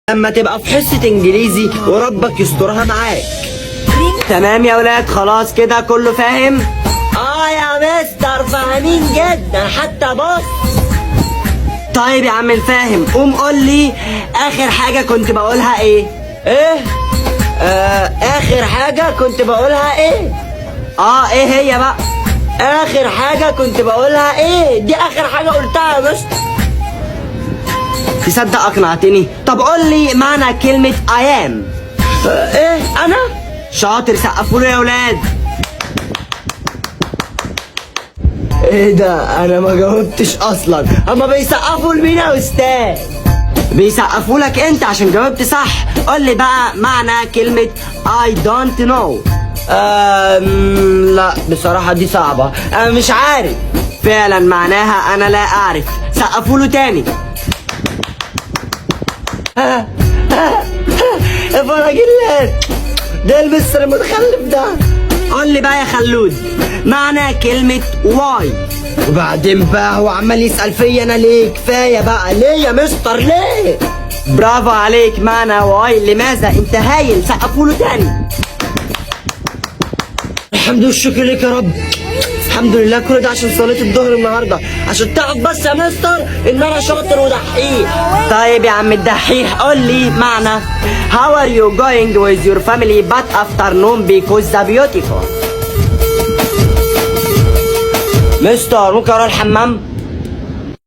لما تبقى في حصة انجليزي وربك يسترها معاك. تمام يا ولاد، خلاص كده كله فاهم؟ يا مستر فاهمين جدا حتى بص. طيب يا عم الفاهم، قوم قول لي اخر حاجة كنت بقولها ايه؟ اخر حاجة كنت بقولها ايه؟ ايه هي بقى؟ اخر حاجة كنت بقولها ايه؟ دي اخر حاجة قلتها يا مستر. تصدق اقنعتني. طب قول لي معنى كلمة I am. ايه انا؟ شاطر، سقفوا له يا ولاد. ايه ده؟ انا ما جاوبتش اصلا. هما بيسقفوا لمين يا استاذ؟ بيسقفوا لك انت عشان جاوبت صح. قول لي بقى معنى كلمة I don't know. لا بصراحة دي صعبة، انا مش عارف. فعلا معناها انا لا اعرف. سقفوا له تاني. الفراجيلات ده المستر المتخلف ده. قول لي بقى يا خلود معنى كلمة واي. وبعدين بقى هو عمال يسأل فيا انا ليه؟ كفاية بقى. ليه يا مستر ليه؟ برافو عليك، معنى واي لماذا. انت هايل، سقفوا له تاني. الحمد والشكر لك يا رب. الحمد لله كل ده عشان صليت الظهر النهارده، عشان تعرف بس يا مستر ان انا شاطر ودحيح. طيب يا عم الدحيح قول لي معنى How are you going with your family but afternoon because the beautiful. مستر ممكن اروح الحمام؟